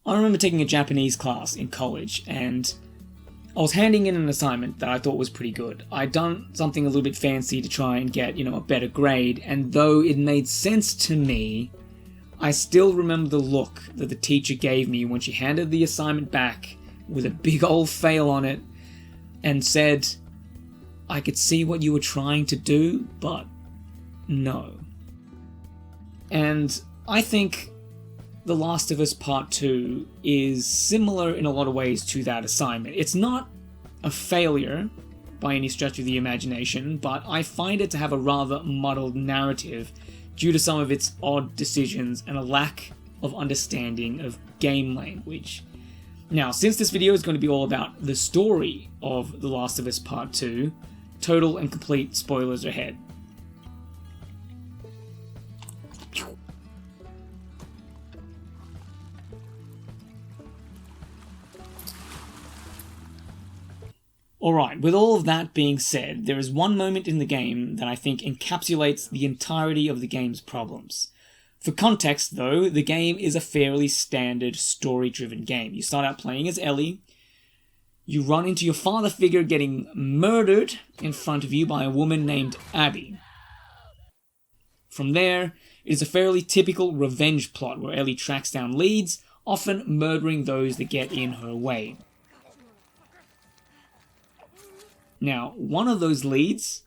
I remember taking a Japanese class in college, and I was handing in an assignment that I thought was pretty good. I'd done something a little bit fancy to try and get, a better grade, and though it made sense to me, I still remember the look that the teacher gave me when she handed the assignment back with a big old fail on it and said, "I could see what you were trying to do, but no." And I think The Last of Us Part 2 is similar in a lot of ways to that assignment. It's not a failure by any stretch of the imagination, but I find it to have a rather muddled narrative due to some of its odd decisions and a lack of understanding of game language. Now, since this video is going to be all about the story of The Last of Us Part 2, total and complete spoilers ahead. Alright, with all of that being said, there is one moment in the game that I think encapsulates the entirety of the game's problems. For context though, the game is a fairly standard story-driven game. You start out playing as Ellie, you run into your father figure getting murdered in front of you by a woman named Abby. From there, it is a fairly typical revenge plot where Ellie tracks down leads, often murdering those that get in her way. Now, one of those leads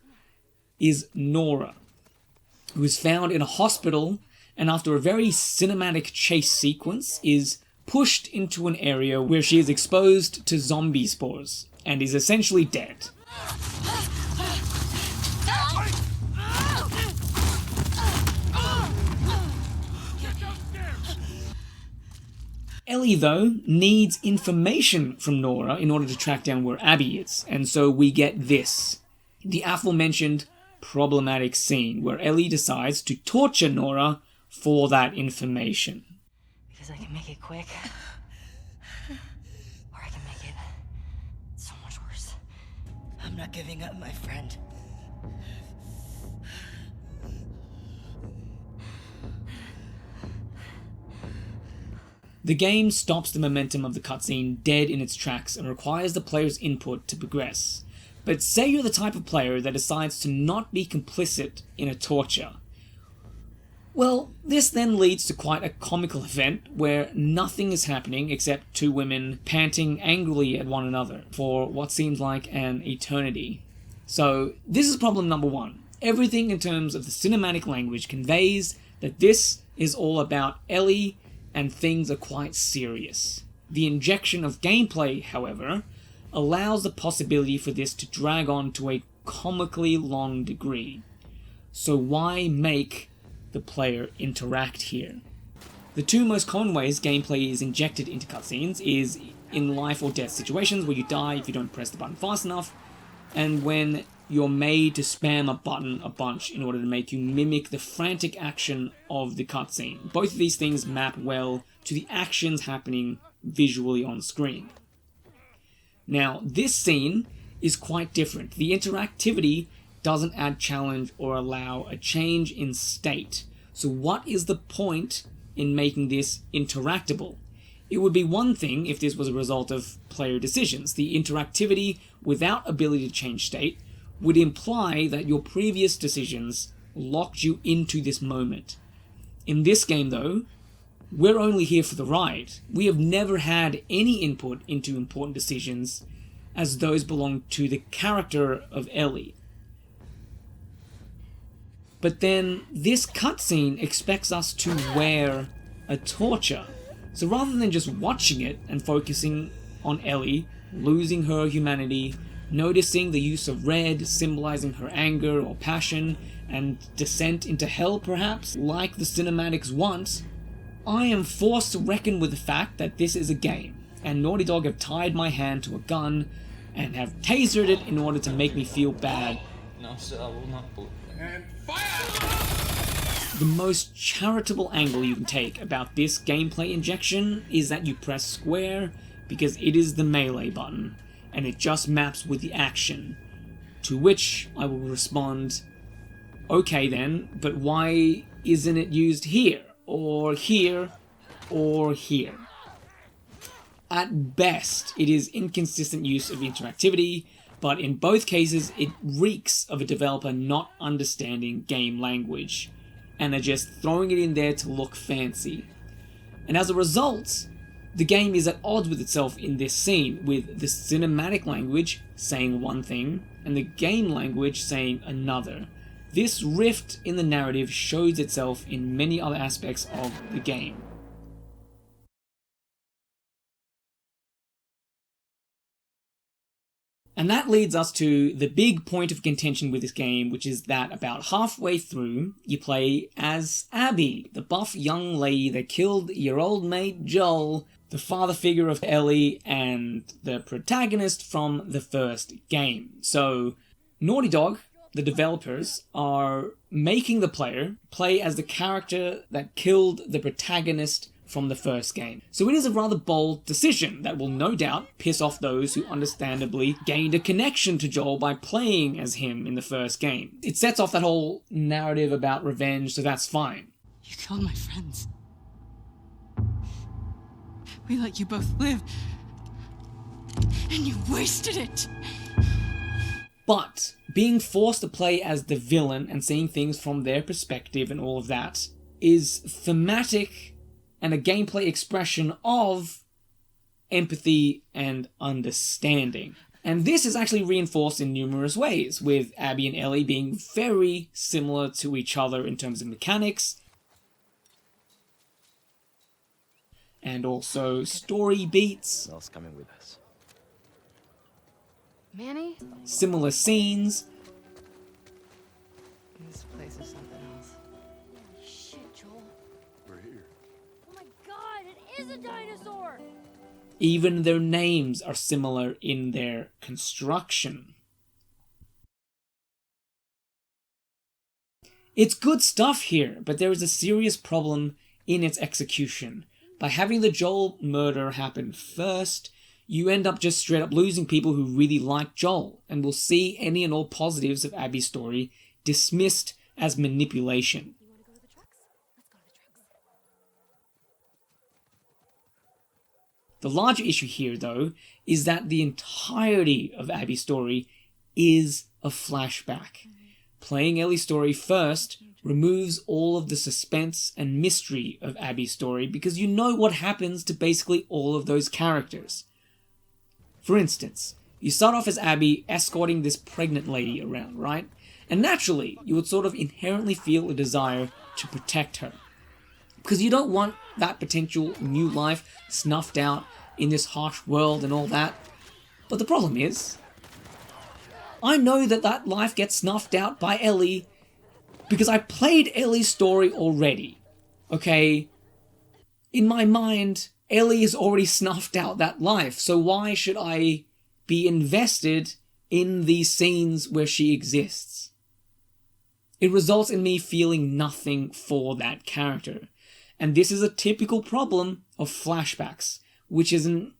is Nora, who is found in a hospital and after a very cinematic chase sequence is pushed into an area where she is exposed to zombie spores and is essentially dead. Ellie, though, needs information from Nora in order to track down where Abby is, and so we get this. The aforementioned problematic scene where Ellie decides to torture Nora for that information. Because I can make it quick, or I can make it so much worse. I'm not giving up, my friend. The game stops the momentum of the cutscene dead in its tracks and requires the player's input to progress. But say you're the type of player that decides to not be complicit in a torture. Well, this then leads to quite a comical event where nothing is happening except two women panting angrily at one another for what seems like an eternity. So, this is problem number one. Everything in terms of the cinematic language conveys that this is all about Ellie and things are quite serious. The injection of gameplay, however, allows the possibility for this to drag on to a comically long degree. So why make the player interact here? The two most common ways gameplay is injected into cutscenes is in life or death situations where you die if you don't press the button fast enough, and when you're made to spam a button a bunch in order to make you mimic the frantic action of the cutscene. Both of these things map well to the actions happening visually on screen. Now, this scene is quite different. The interactivity doesn't add challenge or allow a change in state. So what is the point in making this interactable? It would be one thing if this was a result of player decisions. The interactivity without ability to change state would imply that your previous decisions locked you into this moment. In this game, though, we're only here for the ride. We have never had any input into important decisions, as those belong to the character of Ellie. But then, this cutscene expects us to wear a torture. So rather than just watching it and focusing on Ellie losing her humanity, noticing the use of red symbolizing her anger or passion and descent into hell perhaps, like the cinematics want, I am forced to reckon with the fact that this is a game, and Naughty Dog have tied my hand to a gun and have tasered it in order to make me feel bad. No, sir, I will not. And fire! The most charitable angle you can take about this gameplay injection is that you press square because it is the melee button, and it just maps with the action. To which I will respond, okay then, but why isn't it used here, or here, or here? At best, it is inconsistent use of interactivity, but in both cases, it reeks of a developer not understanding game language, and are just throwing it in there to look fancy. And as a result, the game is at odds with itself in this scene, with the cinematic language saying one thing, and the game language saying another. This rift in the narrative shows itself in many other aspects of the game. And that leads us to the big point of contention with this game, which is that about halfway through, you play as Abby, the buff young lady that killed your old mate Joel, the father figure of Ellie, and the protagonist from the first game. So, Naughty Dog, the developers, are making the player play as the character that killed the protagonist from the first game. So it is a rather bold decision that will no doubt piss off those who understandably gained a connection to Joel by playing as him in the first game. It sets off that whole narrative about revenge, so that's fine. You killed my friends. We let you both live. And you wasted it. But being forced to play as the villain and seeing things from their perspective and all of that is thematic and a gameplay expression of empathy and understanding. And this is actually reinforced in numerous ways, with Abby and Ellie being very similar to each other in terms of mechanics, and also story beats, Mel's coming with us. Manny? similar scenes, This place is something else. Holy shit, Joel. We're here. Oh my god, it is a dinosaur! even their names are similar in their construction. It's good stuff here, but there is a serious problem in its execution. By having the Joel murder happen first, you end up just straight up losing people who really like Joel, and will see any and all positives of Abby's story dismissed as manipulation. You wanna go to the trucks? Let's go to the trucks. The larger issue here, though, is that the entirety of Abby's story is a flashback. Playing Ellie's story first removes all of the suspense and mystery of Abby's story because you know what happens to basically all of those characters. For instance, you start off as Abby escorting this pregnant lady around, right? And naturally, you would sort of inherently feel a desire to protect her. Because you don't want that potential new life snuffed out in this harsh world and all that. But the problem is, I know that that life gets snuffed out by Ellie because I played Ellie's story already. Okay? In my mind, Ellie has already snuffed out that life, so why should I be invested in these scenes where she exists? It results in me feeling nothing for that character. And this is a typical problem of flashbacks, which is an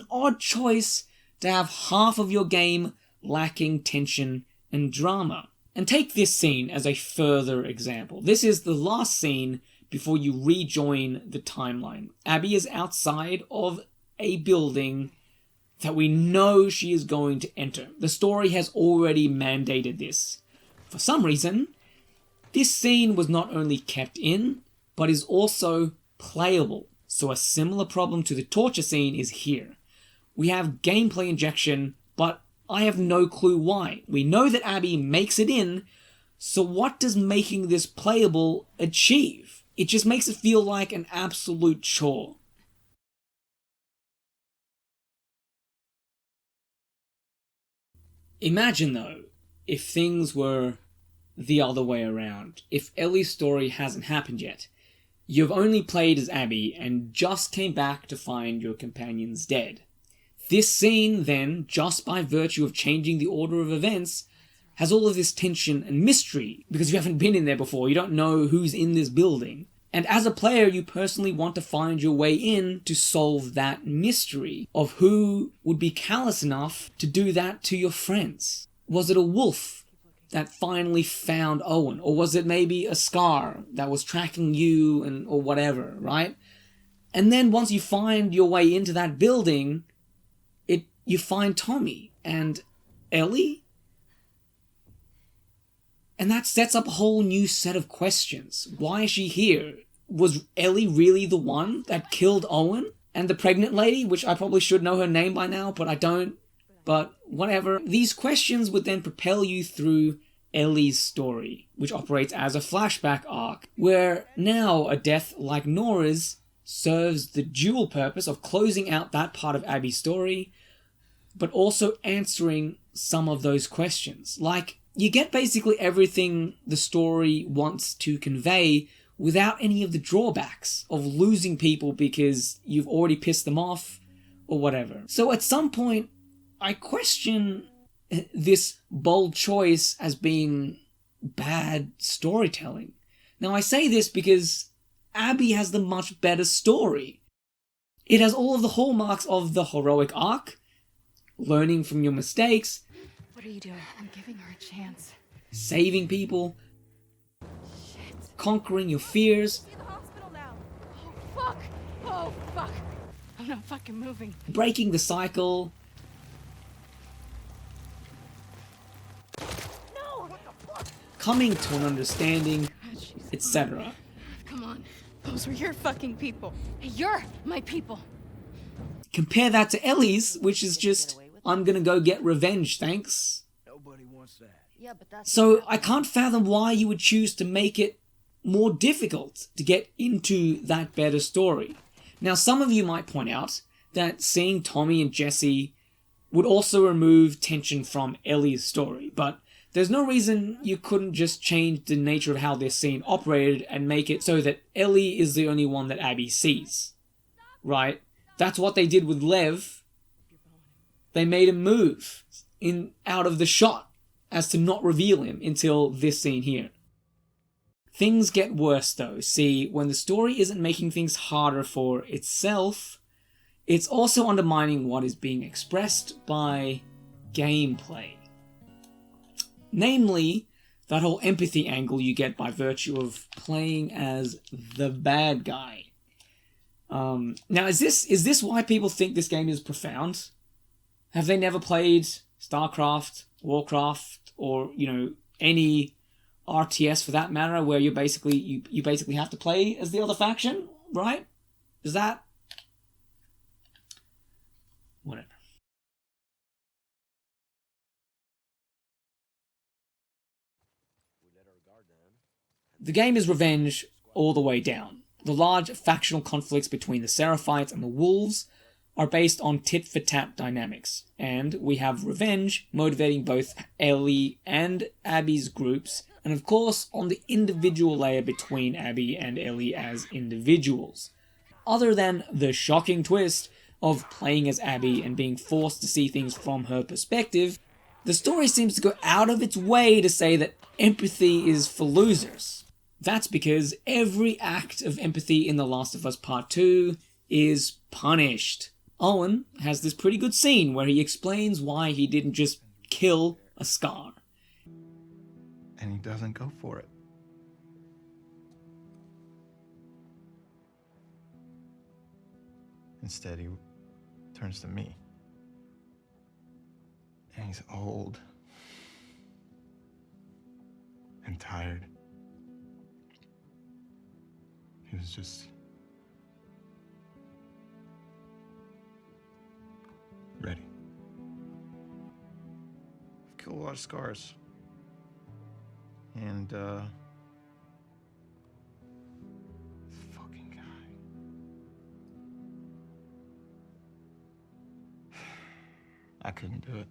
odd choice to have half of your game lacking tension and drama. And take this scene as a further example. This is the last scene before you rejoin the timeline. Abby is outside of a building that we know she is going to enter. The story has already mandated this. For some reason, this scene was not only kept in, but is also playable. So a similar problem to the torture scene is here. We have gameplay injection, but I have no clue why. We know that Abby makes it in, so what does making this playable achieve? It just makes it feel like an absolute chore. Imagine though, if things were the other way around. If Ellie's story hasn't happened yet. You've only played as Abby and just came back to find your companions dead. This scene, then, just by virtue of changing the order of events, has all of this tension and mystery, because you haven't been in there before, you don't know who's in this building. And as a player, you personally want to find your way in to solve that mystery of who would be callous enough to do that to your friends. Was it a wolf that finally found Owen? Or was it maybe a scar that was tracking you or whatever, right? And then once you find your way into that building, you find Tommy and Ellie. And that sets up a whole new set of questions. Why is she here? Was Ellie really the one that killed Owen? And the pregnant lady, which I probably should know her name by now, but I don't. But whatever. These questions would then propel you through Ellie's story, which operates as a flashback arc, where now a death like Nora's serves the dual purpose of closing out that part of Abby's story, but also answering some of those questions. Like, you get basically everything the story wants to convey without any of the drawbacks of losing people because you've already pissed them off or whatever. So at some point, I question this bold choice as being bad storytelling. Now, I say this because Abby has the much better story. It has all of the hallmarks of the heroic arc, learning from your mistakes. What are you doing? I'm giving her a chance. Saving people. Shit. Conquering your fears. In the hospital now. Oh, fuck. Oh, fuck. I'm not fucking moving. Breaking the cycle. No! What the fuck? Coming to an understanding, Oh, Jesus. etc. Come on. Those were your fucking people. You're my people. Compare that to Ellie's, which is just, I'm gonna go get revenge, thanks. Nobody wants that. Yeah, but that's So I can't fathom why you would choose to make it more difficult to get into that better story. Now, some of you might point out that seeing Tommy and Jesse would also remove tension from Ellie's story, but there's no reason you couldn't just change the nature of how this scene operated and make it so that Ellie is the only one that Abby sees. Right? That's what they did with Lev. They made him move out of the shot as to not reveal him until this scene here. Things get worse though. See, when the story isn't making things harder for itself, it's also undermining what is being expressed by gameplay. Namely, that whole empathy angle you get by virtue of playing as the bad guy. Now, is this why people think this game is profound? Have they never played StarCraft, Warcraft, or any RTS for that matter, where you basically have to play as the other faction, right? Is that whatever? The game is revenge all the way down. The large factional conflicts between the Seraphites and the Wolves are based on tit-for-tat dynamics, and we have revenge motivating both Ellie and Abby's groups, and of course on the individual layer between Abby and Ellie as individuals. Other than the shocking twist of playing as Abby and being forced to see things from her perspective, the story seems to go out of its way to say that empathy is for losers. That's because every act of empathy in The Last of Us Part 2 is punished. Owen has this pretty good scene where he explains why he didn't just kill a Scar. And he doesn't go for it. Instead, he turns to me. And he's old. And tired. He was just ready. I've killed a lot of Scars. And, this fucking guy. I couldn't do it.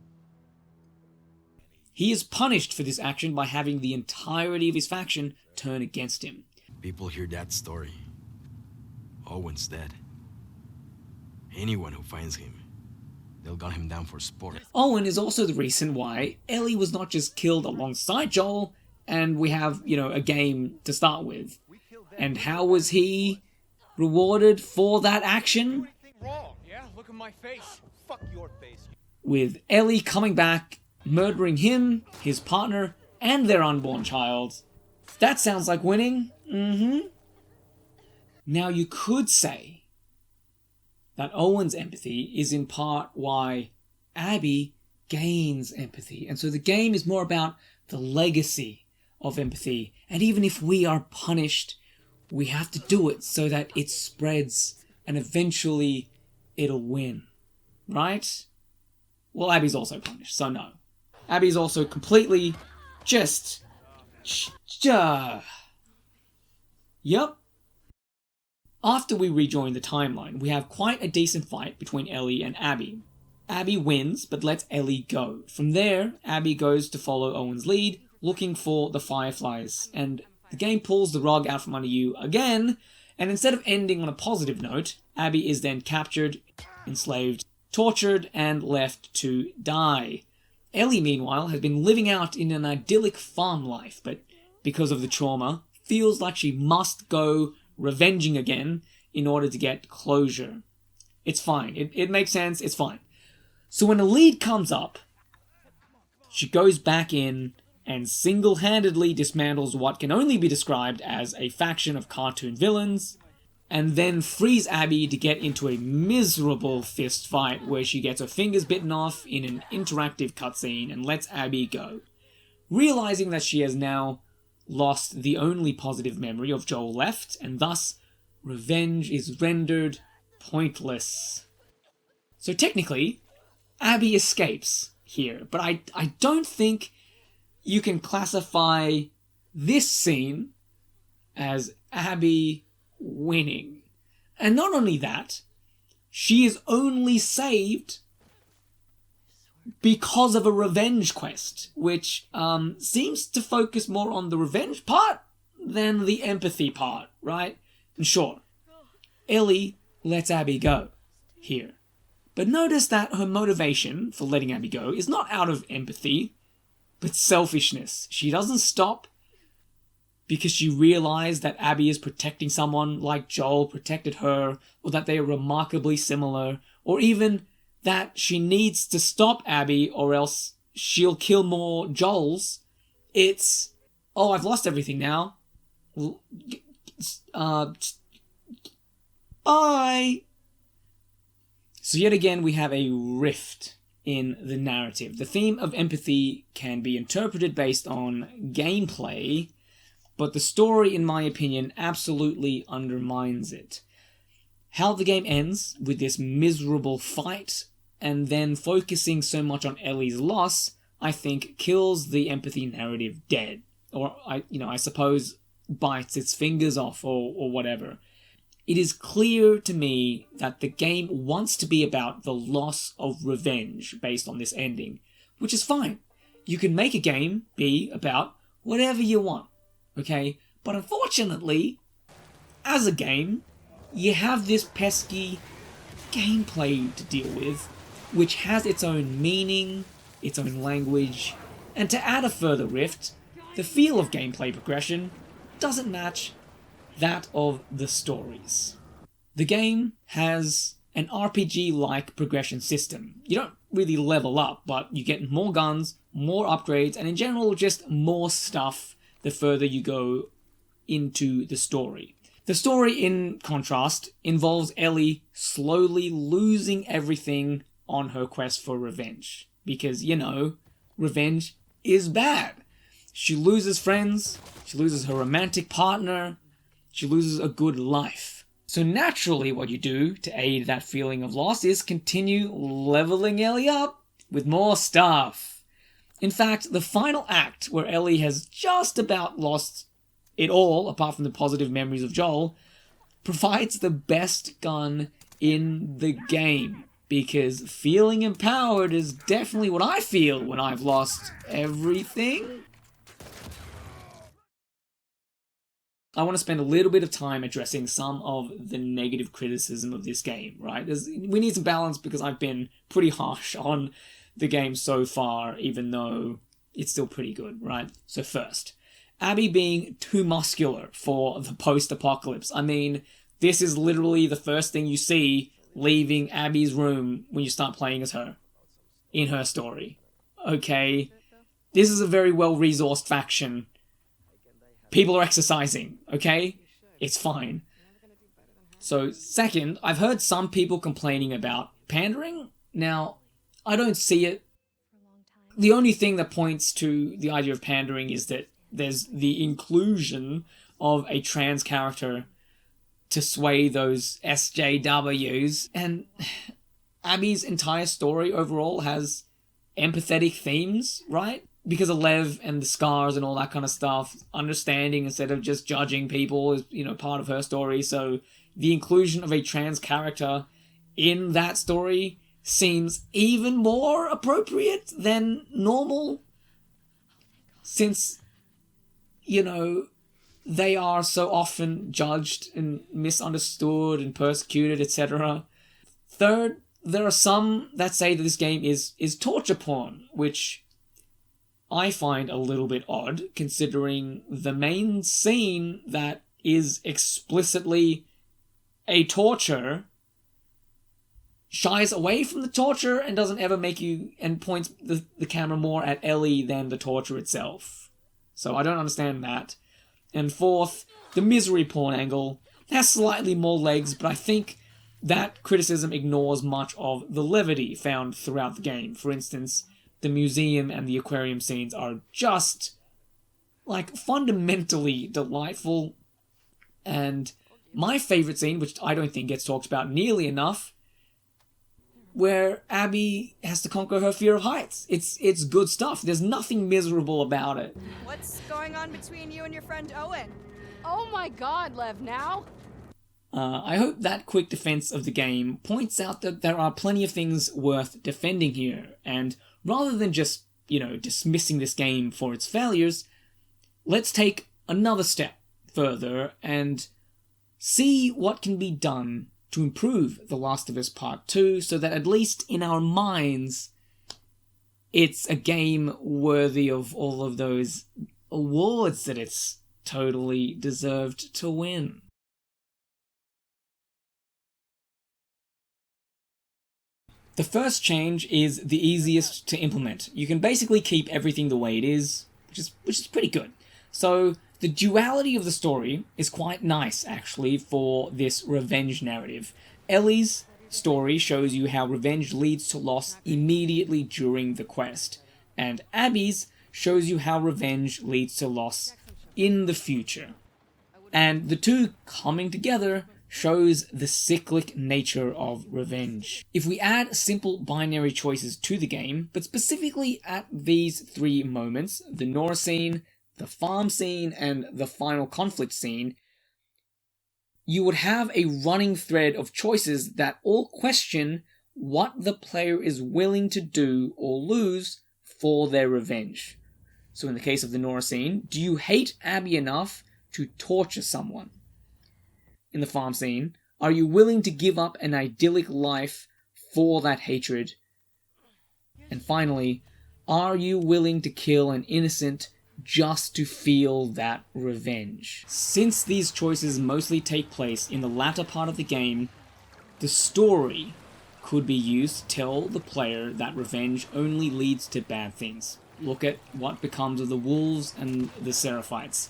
He is punished for this action by having the entirety of his faction turn against him. People hear that story. Owen's dead. Anyone who finds him, they'll gun him down for sport. Owen is also the reason why Ellie was not just killed alongside Joel, and we have, a game to start with. And how was he rewarded for that action? Wrong, yeah? Look at my face. Fuck your face. With Ellie coming back, murdering him, his partner, and their unborn child. That sounds like winning. Now you could say that Owen's empathy is in part why Abby gains empathy. And so the game is more about the legacy of empathy. And even if we are punished, we have to do it so that it spreads and eventually it'll win. Right? Well, Abby's also punished, so no. Abby's also completely just... Yup. After we rejoin the timeline, we have quite a decent fight between Ellie and Abby. Abby wins, but lets Ellie go. From there, Abby goes to follow Owen's lead, looking for the Fireflies, and the game pulls the rug out from under you again, and instead of ending on a positive note, Abby is then captured, enslaved, tortured, and left to die. Ellie, meanwhile, has been living out in an idyllic farm life, but because of the trauma, feels like she must go revenging again in order to get closure. It's fine. It makes sense. It's fine. So when a lead comes up, she goes back in and single-handedly dismantles what can only be described as a faction of cartoon villains, and then frees Abby to get into a miserable fist fight where she gets her fingers bitten off in an interactive cutscene and lets Abby go, realizing that she has now lost the only positive memory of Joel left, and thus revenge is rendered pointless. So technically, Abby escapes here, but I don't think you can classify this scene as Abby winning. And not only that, she is only saved because of a revenge quest, which seems to focus more on the revenge part than the empathy part, right? And sure, Ellie lets Abby go here. But notice that her motivation for letting Abby go is not out of empathy, but selfishness. She doesn't stop because she realized that Abby is protecting someone like Joel protected her, or that they are remarkably similar, or even that she needs to stop Abby or else she'll kill more Joels. It's, oh, I've lost everything now. Bye! So yet again we have a rift in the narrative. The theme of empathy can be interpreted based on gameplay, but the story, in my opinion, absolutely undermines it. How the game ends with this miserable fight and then focusing so much on Ellie's loss, I think kills the empathy narrative dead. Or, I suppose bites its fingers off or whatever. It is clear to me that the game wants to be about the loss of revenge based on this ending, which is fine. You can make a game be about whatever you want, okay? But unfortunately, as a game, you have this pesky gameplay to deal with, which has its own meaning, its own language, and to add a further rift, the feel of gameplay progression doesn't match that of the stories. The game has an RPG-like progression system. You don't really level up, but you get more guns, more upgrades, and in general just more stuff the further you go into the story. The story, in contrast, involves Ellie slowly losing everything on her quest for revenge. Because, revenge is bad. She loses friends, she loses her romantic partner, she loses a good life. So naturally what you do to aid that feeling of loss is continue leveling Ellie up with more stuff. In fact, the final act, where Ellie has just about lost it all, apart from the positive memories of Joel, provides the best gun in the game. Because feeling empowered is definitely what I feel when I've lost everything. I want to spend a little bit of time addressing some of the negative criticism of this game, right? We need some balance because I've been pretty harsh on the game so far, even though it's still pretty good, right? So first, Abby being too muscular for the post-apocalypse. I mean, this is literally the first thing you see leaving Abby's room when you start playing as her in her story. Okay, this is a very well-resourced faction. People are exercising, okay? It's fine. So, second, I've heard some people complaining about pandering. Now, I don't see it. The only thing that points to the idea of pandering is that there's the inclusion of a trans character to sway those SJWs, and Abby's entire story overall has empathetic themes, right? Because of Lev and the scars and all that kind of stuff, understanding instead of just judging people is, part of her story. So the inclusion of a trans character in that story seems even more appropriate than normal, since, they are so often judged and misunderstood and persecuted, etc. Third, there are some that say that this game is torture porn, which I find a little bit odd, considering the main scene that is explicitly a torture shies away from the torture and doesn't ever make you, and points the camera more at Ellie than the torture itself. So I don't understand that. And fourth, the misery porn angle has slightly more legs, but I think that criticism ignores much of the levity found throughout the game. For instance, the museum and the aquarium scenes are just, fundamentally delightful. And my favourite scene, which I don't think gets talked about nearly enough, where Abby has to conquer her fear of heights. It's good stuff. There's nothing miserable about it. What's going on between you and your friend Owen? Oh my god, Lev, now? I hope that quick defense of the game points out that there are plenty of things worth defending here, and rather than just, dismissing this game for its failures, let's take another step further and see what can be done to improve The Last of Us Part 2, so that at least in our minds, it's a game worthy of all of those awards that it's totally deserved to win. The first change is the easiest to implement. You can basically keep everything the way it is, which is pretty good. So the duality of the story is quite nice, actually, for this revenge narrative. Ellie's story shows you how revenge leads to loss immediately during the quest, and Abby's shows you how revenge leads to loss in the future. And the two coming together shows the cyclic nature of revenge. If we add simple binary choices to the game, but specifically at these three moments, the Nora scene, the farm scene, and the final conflict scene, you would have a running thread of choices that all question what the player is willing to do or lose for their revenge. So in the case of the Nora scene, do you hate Abby enough to torture someone? In the farm scene, are you willing to give up an idyllic life for that hatred? And finally, are you willing to kill an innocent just to feel that revenge? Since these choices mostly take place in the latter part of the game, the story could be used to tell the player that revenge only leads to bad things. Look at what becomes of the wolves and the Seraphites.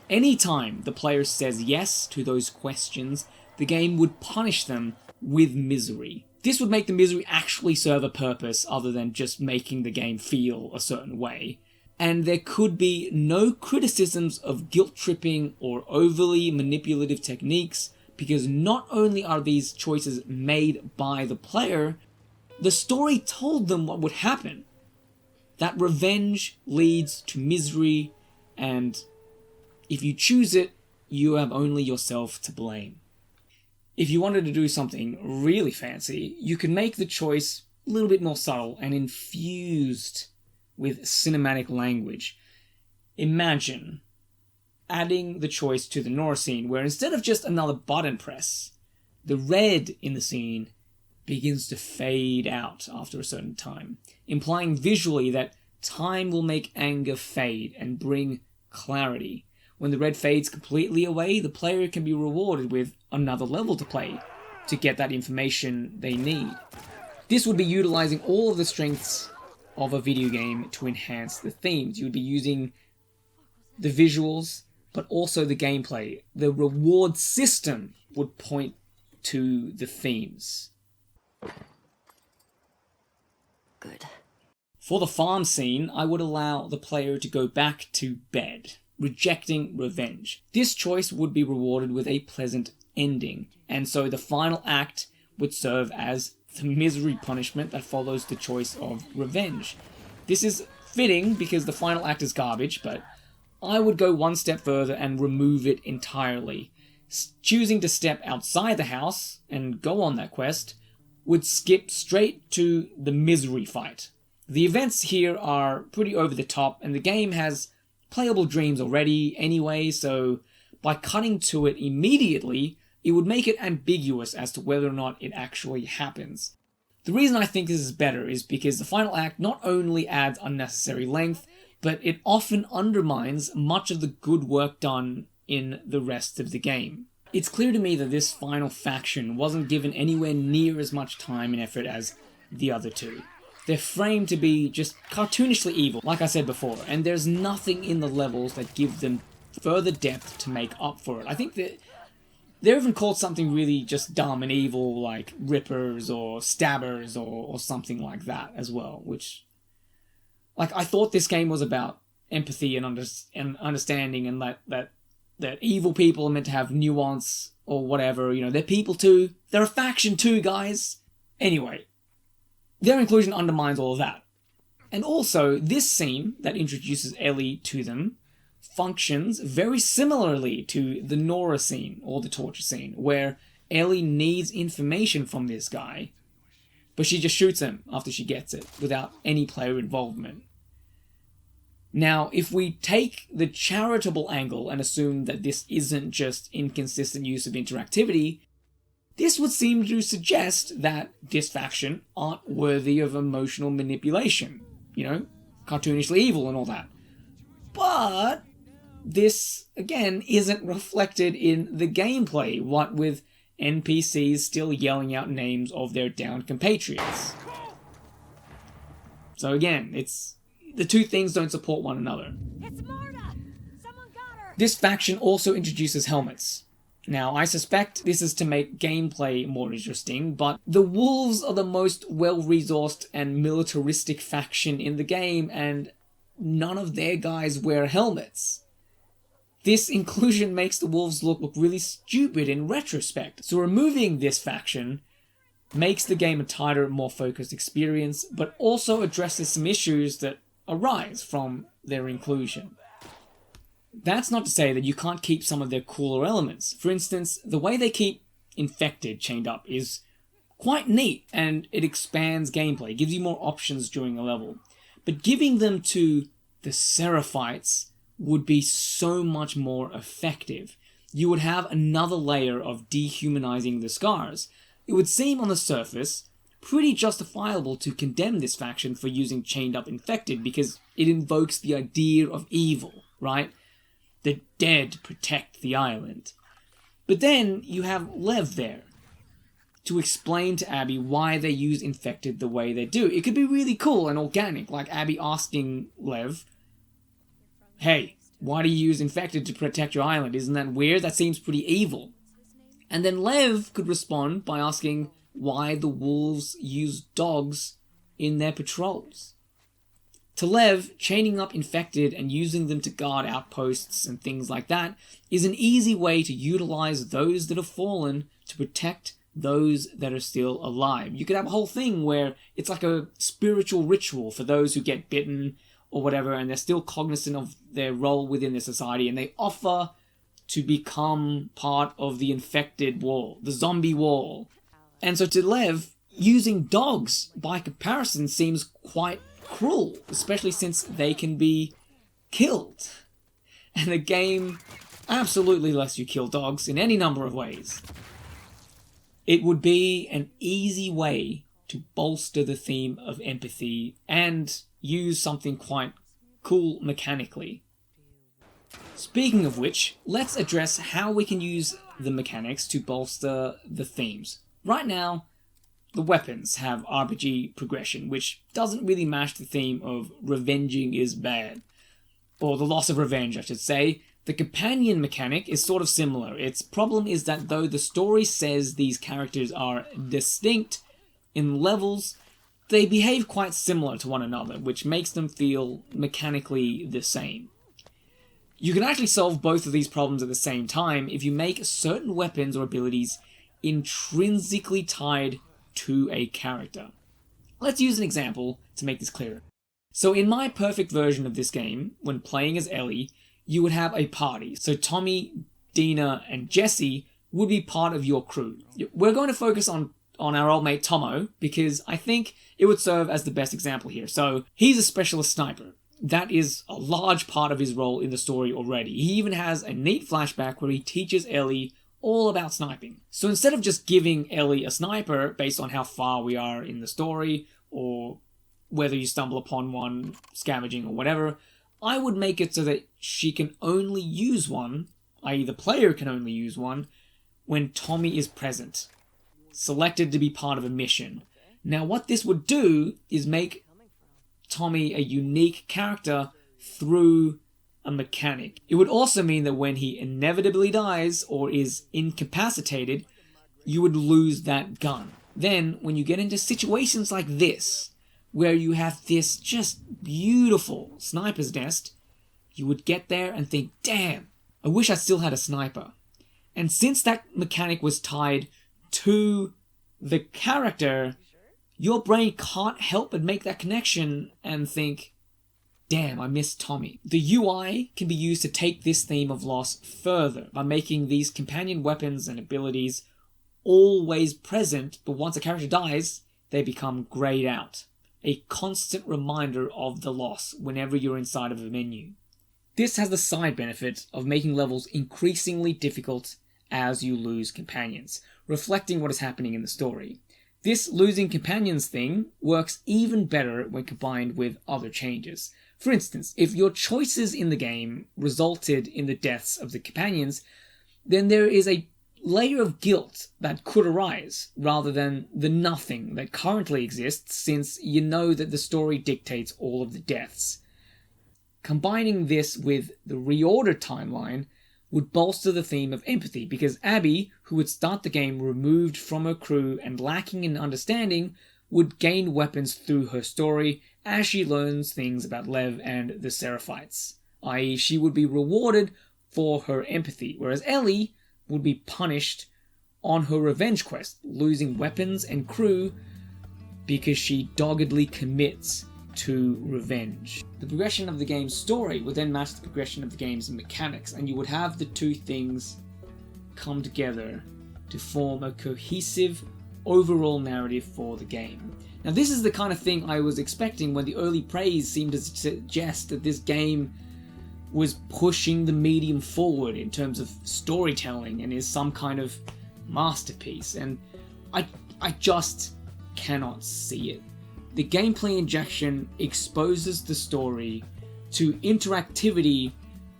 Anytime the player says yes to those questions, the game would punish them with misery. This would make the misery actually serve a purpose other than just making the game feel a certain way. And there could be no criticisms of guilt-tripping or overly manipulative techniques, because not only are these choices made by the player, the story told them what would happen. That revenge leads to misery, and if you choose it, you have only yourself to blame. If you wanted to do something really fancy, you could make the choice a little bit more subtle and infused with cinematic language. Imagine adding the choice to the Nora scene, where instead of just another button press, the red in the scene begins to fade out after a certain time, implying visually that time will make anger fade and bring clarity. When the red fades completely away, the player can be rewarded with another level to play to get that information they need. This would be utilizing all of the strengths of a video game to enhance the themes. You would be using the visuals, but also the gameplay. The reward system would point to the themes. Good. For the farm scene, I would allow the player to go back to bed, rejecting revenge. This choice would be rewarded with a pleasant ending, and so the final act would serve as the misery punishment that follows the choice of revenge. This is fitting because the final act is garbage, but I would go one step further and remove it entirely. Choosing to step outside the house and go on that quest would skip straight to the misery fight. The events here are pretty over the top, and the game has playable dreams already anyway, so by cutting to it immediately, it would make it ambiguous as to whether or not it actually happens. The reason I think this is better is because the final act not only adds unnecessary length, but it often undermines much of the good work done in the rest of the game. It's clear to me that this final faction wasn't given anywhere near as much time and effort as the other two. They're framed to be just cartoonishly evil, like I said before, and there's nothing in the levels that give them further depth to make up for it. I think that they're even called something really just dumb and evil, like rippers or stabbers or something like that as well, which, like, I thought this game was about empathy and understanding, and that evil people are meant to have nuance or whatever. You know, they're people too. They're a faction too, guys. Anyway, their inclusion undermines all of that. And also, this scene that introduces Ellie to them functions very similarly to the Nora scene, or the torture scene, where Ellie needs information from this guy, but she just shoots him after she gets it, without any player involvement. Now, if we take the charitable angle and assume that this isn't just inconsistent use of interactivity, this would seem to suggest that this faction aren't worthy of emotional manipulation. You know, cartoonishly evil and all that. But this, again, isn't reflected in the gameplay, what with NPCs still yelling out names of their downed compatriots. So again, the two things don't support one another. It's Marta! Someone got her! This faction also introduces helmets. Now, I suspect this is to make gameplay more interesting, but the wolves are the most well-resourced and militaristic faction in the game, and none of their guys wear helmets. This inclusion makes the wolves look really stupid in retrospect, so removing this faction makes the game a tighter, more focused experience, but also addresses some issues that arise from their inclusion. That's not to say that you can't keep some of their cooler elements. For instance, the way they keep infected chained up is quite neat, and it expands gameplay, gives you more options during a level. But giving them to the Seraphites would be so much more effective. You would have another layer of dehumanizing the scars. It would seem on the surface pretty justifiable to condemn this faction for using chained up infected because it invokes the idea of evil, right? The dead protect the island. But then you have Lev there to explain to Abby why they use infected the way they do. It could be really cool and organic, like Abby asking Lev, "Hey, why do you use infected to protect your island? Isn't that weird? That seems pretty evil." And then Lev could respond by asking why the wolves use dogs in their patrols. To Lev, chaining up infected and using them to guard outposts and things like that is an easy way to utilize those that have fallen to protect those that are still alive. You could have a whole thing where it's like a spiritual ritual for those who get bitten or whatever, and they're still cognizant of their role within the society, and they offer to become part of the infected wall, the zombie wall. And so to Lev, using dogs by comparison seems quite cruel, especially since they can be killed. And the game absolutely lets you kill dogs in any number of ways. It would be an easy way to bolster the theme of empathy and use something quite cool mechanically. Speaking of which, let's address how we can use the mechanics to bolster the themes. Right now, the weapons have RPG progression, which doesn't really match the theme of revenging is bad. Or the loss of revenge, I should say. The companion mechanic is sort of similar. Its problem is that though the story says these characters are distinct in levels, they behave quite similar to one another, which makes them feel mechanically the same. You can actually solve both of these problems at the same time if you make certain weapons or abilities intrinsically tied to a character. Let's use an example to make this clearer. So in my perfect version of this game, when playing as Ellie, you would have a party. So Tommy, Dina, and Jesse would be part of your crew. We're going to focus on our old mate Tomo, because I think it would serve as the best example here. So he's a specialist sniper. That is a large part of his role in the story already. He even has a neat flashback where he teaches Ellie all about sniping. So instead of just giving Ellie a sniper based on how far we are in the story, or whether you stumble upon one scavenging or whatever, I would make it so that she can only use one, i.e. the player can only use one, when Tommy is present, selected to be part of a mission. Now what this would do is make Tommy a unique character through a mechanic. It would also mean that when he inevitably dies or is incapacitated, you would lose that gun. Then, when you get into situations like this, where you have this just beautiful sniper's nest, you would get there and think, damn, I wish I still had a sniper. And since that mechanic was tied to the character, your brain can't help but make that connection and think, damn, I miss Tommy. The UI can be used to take this theme of loss further by making these companion weapons and abilities always present, but once a character dies, they become grayed out. A constant reminder of the loss whenever you're inside of a menu. This has the side benefit of making levels increasingly difficult as you lose companions, reflecting what is happening in the story. This losing companions thing works even better when combined with other changes. For instance, if your choices in the game resulted in the deaths of the companions, then there is a layer of guilt that could arise, rather than the nothing that currently exists, since you know that the story dictates all of the deaths. Combining this with the reorder timeline would bolster the theme of empathy, because Abby, who would start the game removed from her crew and lacking in understanding, would gain weapons through her story as she learns things about Lev and the Seraphites, i.e. she would be rewarded for her empathy, whereas Ellie would be punished on her revenge quest, losing weapons and crew because she doggedly commits to revenge. The progression of the game's story would then match the progression of the game's mechanics, and you would have the two things come together to form a cohesive overall narrative for the game. Now this is the kind of thing I was expecting when the early praise seemed to suggest that this game was pushing the medium forward in terms of storytelling and is some kind of masterpiece, and I just cannot see it. The gameplay injection exposes the story to interactivity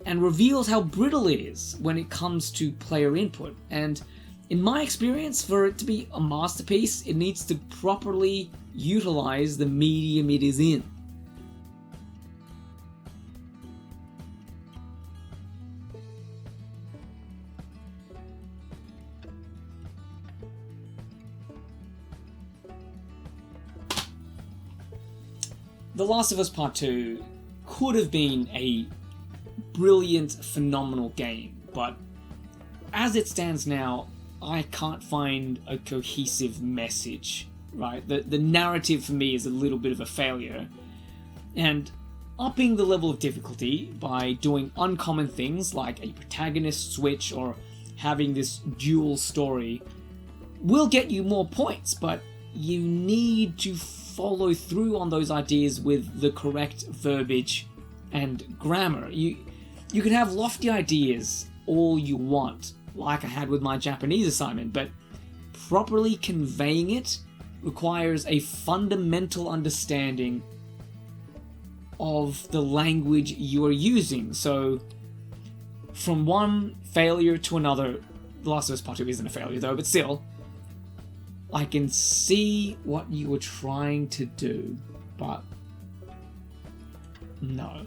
and reveals how brittle it is when it comes to player input, and in my experience, for it to be a masterpiece, it needs to properly utilize the medium it is in. The Last of Us Part 2 could have been a brilliant, phenomenal game, but as it stands now, I can't find a cohesive message, right? The narrative for me is a little bit of a failure, and upping the level of difficulty by doing uncommon things like a protagonist switch or having this dual story will get you more points, but you need to follow through on those ideas with the correct verbiage and grammar. You can have lofty ideas all you want, like I had with my Japanese assignment, but properly conveying it requires a fundamental understanding of the language you are using. So from one failure to another, The Last of Us Part 2 isn't a failure though, but still, I can see what you were trying to do, but no.